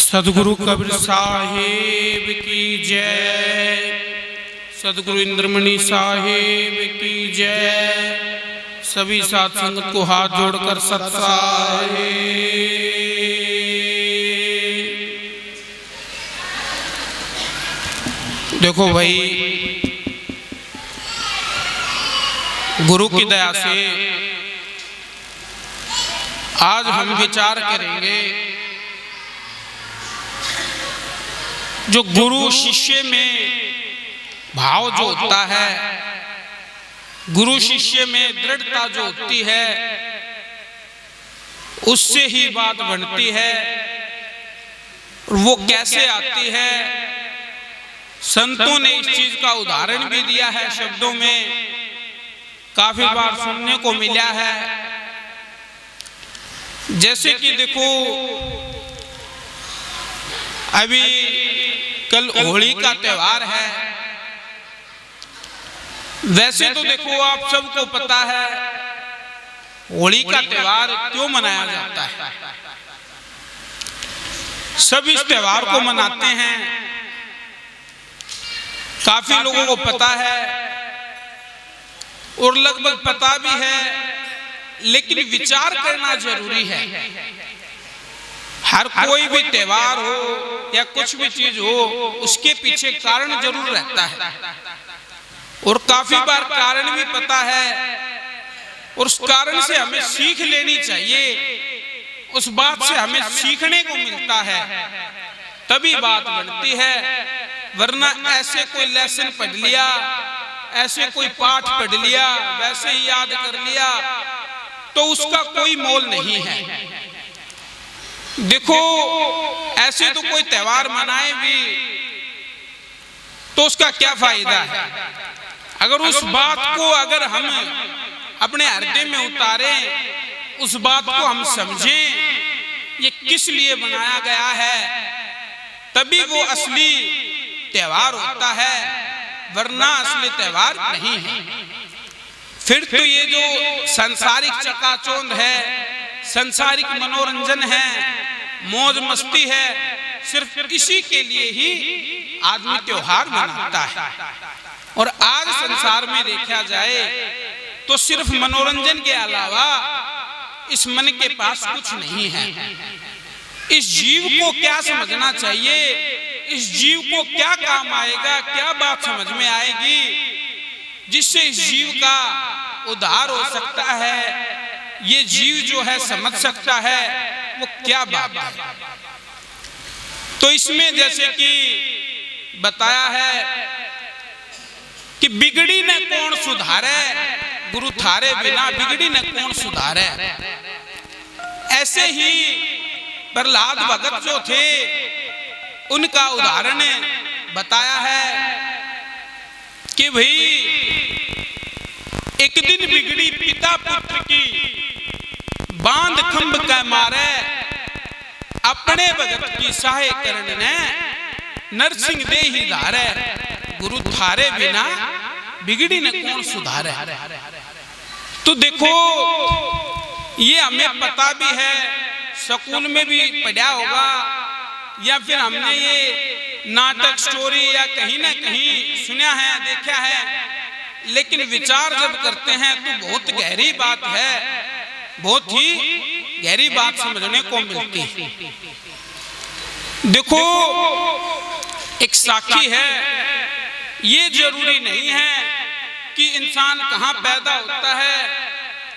सदगुरु कबीर साहिब की जय। सदगुरु इंद्रमणि साहिब की जय। सभी साथ संगत को हाथ जोड़कर सत साहिब। देखो भाई, गुरु की दया से आज हम विचार करेंगे जो गुरु शिष्य में भाव जो होता है, गुरु शिष्य में दृढ़ता जो होती है, उससे ही बात बनती है। वो कैसे आती है, संतों ने इस चीज का उदाहरण भी दिया है, शब्दों में काफी बार सुनने को मिला है। जैसे कि देखो, अभी कल होली का त्योहार है। वैसे तो देखो आप सबको पता है होली का त्योहार क्यों मनाया जाता है। सब इस त्योहार को मनाते हैं, काफी लोगों को पता है और लगभग पता भी है, लेकिन विचार करना जरूरी है। हर कोई भी त्योहार हो या कुछ भी चीज हो, उसके पीछे कारण जरूर रहता है और काफी बार कारण भी पता है और उस कारण से हमें सीख लेनी चाहिए। उस बात से हमें सीखने को मिलता है, तभी बात बनती है। वरना ऐसे कोई लेसन पढ़ लिया, ऐसे कोई पाठ पढ़ लिया, वैसे ही याद कर लिया, तो उसका कोई मोल नहीं है। देखो, ऐसे तो कोई त्योहार मनाए भी तो उसका क्या फायदा है। अगर उस बात को अगर हम अपने हृदय में उतारें, उस बात को हम समझें ये किस लिए बनाया गया है, तभी वो असली त्योहार होता है, वरना असली त्योहार नहीं है। फिर तो ये जो सांसारिक चकाचौंध है, सांसारिक मनोरंजन है, मौज मस्ती है, सिर्फ इसी के लिए ही आदमी त्योहार मनाता है। और आज संसार में देखा जाए तो सिर्फ मनोरंजन के अलावा इस मन के पास कुछ नहीं है। इस जीव को क्या समझना चाहिए, इस जीव को क्या काम आएगा, क्या बात समझ में आएगी जिससे इस जीव का उद्धार हो सकता है, ये जीव जो है समझ सकता है, वो क्या बात है। तो इसमें जैसे कि बताया है कि बिगड़ी न कौन सुधारे, गुरु थारे बिना बिगड़ी न कौन सुधारे। ऐसे ही प्रहलाद भगत जो थे, उनका उदाहरण बताया है कि भाई एक दिन बिगड़ी पिता पुत्र की, बांध खंभ का मारे, अपने भगत की सहाय करण ने नरसिंह दे ही धारे। गुरु थारे बिना बिगड़ी न कौन सुधारे। तो देखो, ये हमें पता भी है, स्कूल में भी पढ़ा होगा, या फिर हमने ये नाटक स्टोरी या कहीं ना कहीं सुना है, देखा है, लेकिन विचार जब करते हैं तो बहुत गहरी बात है, बहुत ही गहरी बात समझने को मिलती है। देखो, एक साखी है, ये जरूरी नहीं है कि इंसान कहाँ पैदा होता है,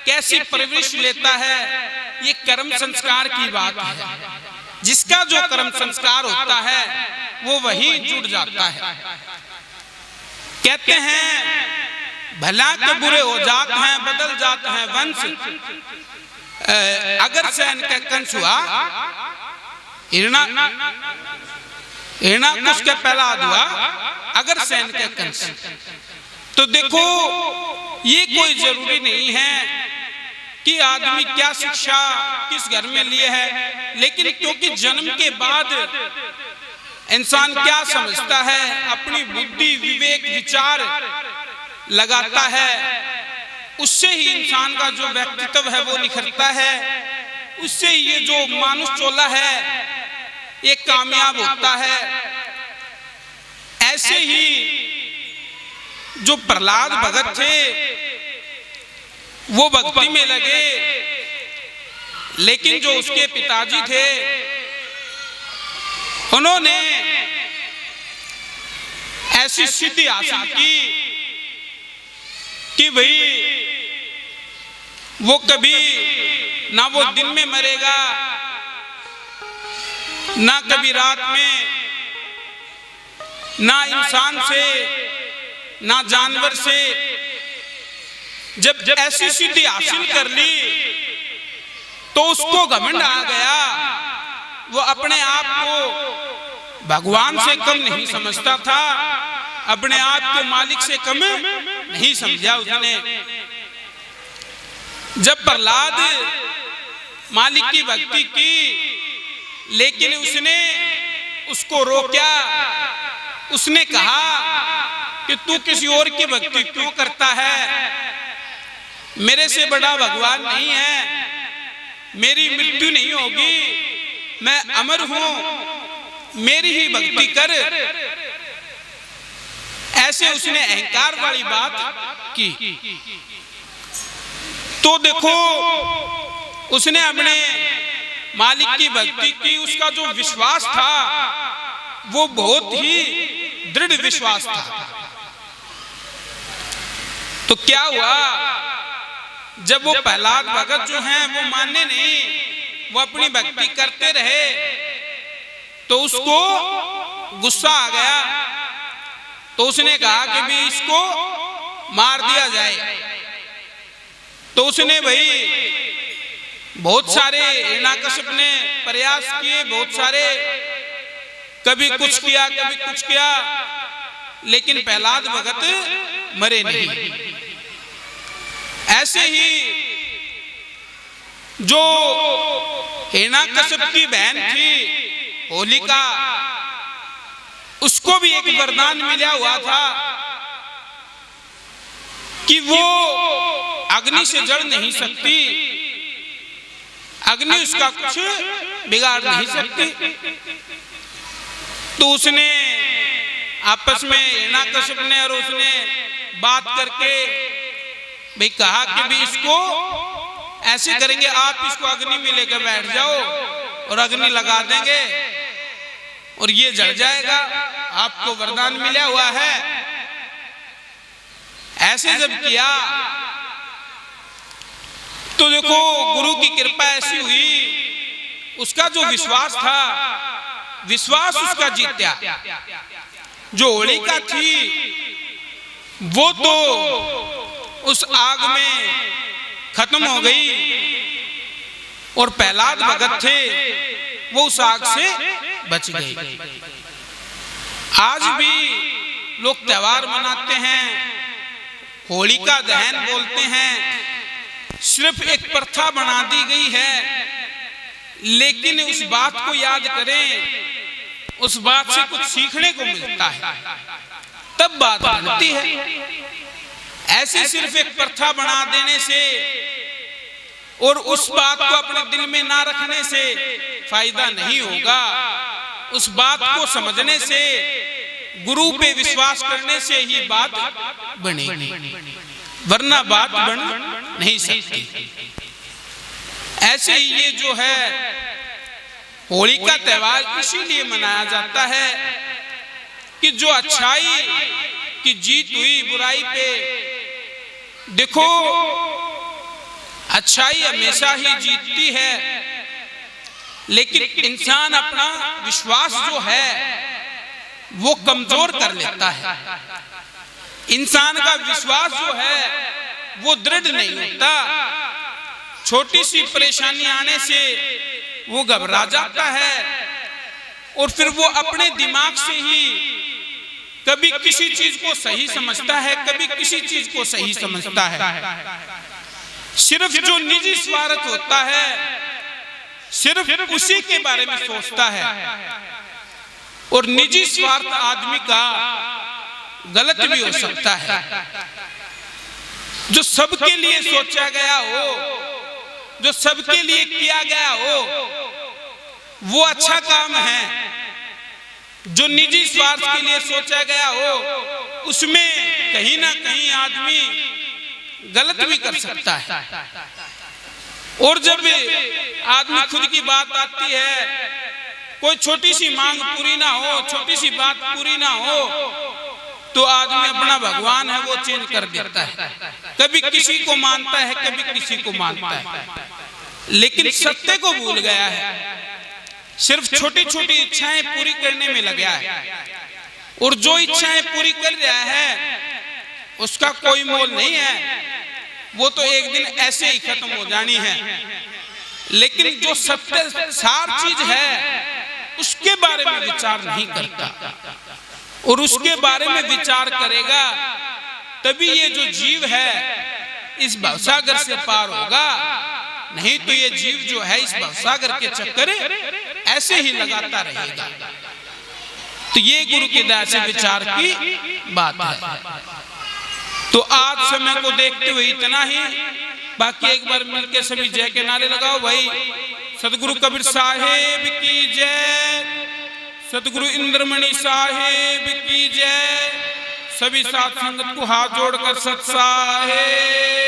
कैसी परवरिश लेता है, ये कर्म संस्कार की बात है। जिसका जो कर्म संस्कार होता है वो वही जुड़ जाता है। कहते हैं भला के बुरे हो जाते हैं, बदल जाते हैं वंश, अगर सैन का कंस हुआ हिरणा कुछ के पहला हुआ, अगर सैन के कंस। तो देखो, ये कोई जरूरी नहीं है कि आदमी क्या शिक्षा किस घर में लिए है, लेकिन क्योंकि जन्म के बाद इंसान क्या समझता है, अपनी बुद्धि विवेक विचार लगाता है, उससे ही इंसान का जो व्यक्तित्व है वो निखरता है। उससे ये जो मानुष चोला है ये कामयाब होता है। ऐसे ही जो प्रहलाद भगत थे वो भक्ति में लगे, लेकिन जो उसके पिताजी थे उन्होंने ऐसी सिद्धि हासिल की कि भाई वो कभी ना वो दिन में मरेगा, ना कभी रात में, ना इंसान से ना जानवर से। जब ऐसी सिद्धि हासिल कर ली तो उसको घमंड आ गया। वो अपने आप को भगवान से कम नहीं समझता था, अपने आप को मालिक से कम नहीं समझा उसने। जब प्रहलाद मालिक की भक्ति की, लेकिन उसने उसको रोका। उसने कहा कि तू किसी और की भक्ति क्यों करता है? मेरे से बड़ा भगवान नहीं है, मेरी मृत्यु नहीं होगी, मैं अमर हूं, मेरी ही भक्ति कर। ऐसे उसने अहंकार वाली बात की। तो देखो उसने अपने मालिक की भक्ति की, उसका जो विश्वास था वो बहुत ही दृढ़ विश्वास था। तो क्या हुआ, जब वो प्रहलाद भगत जो हैं वो माने नहीं, वो अपनी भक्ति करते रहे, तो उसको गुस्सा आ गया। तो उसने कहा कि भी इसको मार दिया जाए। तो उसने भाई बहुत सारे हिरण्यकश्यप ने प्रयास किए, बहुत सारे, कभी कुछ किया कभी कुछ किया, लेकिन प्रहलाद भगत मरे नहीं। ऐसे ही जो हिरण्यकश्यप की बहन थी होलिका, उसको भी एक वरदान मिला हुआ था कि वो अग्नि से जल नहीं सकती, अग्नि उसका कुछ बिगाड़ नहीं सकती। तो उसने आपस में हिरण्यकश्यप ने और उसने बात करके भाई कहा कि भी इसको ऐसे करेंगे, आप इसको अग्नि में लेकर बैठ जाओ और अग्नि लगा देंगे और ये जल जाएगा, आपको वरदान मिला हुआ है। ऐसे जब किया तो देखो गुरु की कृपा ऐसी हुई, उसका जो विश्वास था, विश्वास उसका जीत्या। जो होलिका थी वो तो उस आग में खत्म हो गई, और प्रहलाद भगत थे वो उस आग से बच गए। आज भी लोग त्योहार मनाते हैं, होलिका दहन बोलते हैं, सिर्फ एक प्रथा बना दी गई है। लेकिन उस बात को याद करें, उस बात से कुछ सीखने को मिलता है, तब बात बनती है। ऐसे सिर्फ एक प्रथा बना देने से और उस बात को अपने दिल में ना रखने से फायदा नहीं होगा। उस बात को समझने से, गुरु पे विश्वास करने से ही बात बनेगी, वरना बात बन नहीं सकती। ऐसे ही ये जो है होली का त्योहार इसीलिए मनाया जाता है कि जो अच्छाई की जीत हुई बुराई पे। देखो अच्छाई हमेशा ही जीतती है, लेकिन इंसान अपना विश्वास जो है वो कमजोर कर लेता है। इंसान का विश्वास जो है वो दृढ़ नहीं होता। छोटी सी परेशानी आने से वो घबरा जाता है और फिर वो अपने दिमाग से ही कभी किसी चीज को सही समझता है, कभी किसी चीज को सही समझता है। सिर्फ जो निजी स्वार्थ होता है सिर्फ उसी के बारे में सोचता है, और निजी स्वार्थ आदमी का गलत भी हो सकता है। जो सबके लिए सोचा गया हो, जो सबके लिए किया गया हो, वो अच्छा काम है जो निजी स्वार्थ के लिए सोचा गया हो, उसमें कहीं ना कहीं आदमी गलत भी कर सकता है। और जब आदमी खुद की बात आती है, कोई छोटी सी मांग पूरी ना हो, छोटी सी बात पूरी ना हो, तो आदमी अपना भगवान है वो चेंज कर देता है। कभी किसी को मानता है, कभी किसी को मानता है, लेकिन सत्य को भूल गया है। सिर्फ छोटी छोटी इच्छाएं पूरी करने में लगा है, और जो इच्छाएं पूरी कर रहा है उसका कोई मोल नहीं है, वो तो एक दिन ऐसे ही खत्म हो जानी है। लेकिन जो सत्य सार चीज है उसके बारे में विचार नहीं करता, और उसके बारे में विचार करेगा तभी ये जो जीव है इस भवसागर से पार होगा। नहीं तो ये जीव जो है इस भवसागर के चक्कर ऐसे ही लगाता रहेगा। तो ये गुरु की दया से विचार की बात है। तो आज समय को देखते हुए इतना ही। बाकी एक बार मिलकर सभी जय के नारे लगाओ भाई। सतगुरु कबीर साहेब की जय, सतगुरु इंद्रमणि साहेब की जय। सभी साथ संगत को हाथ जोड़कर सत साहेब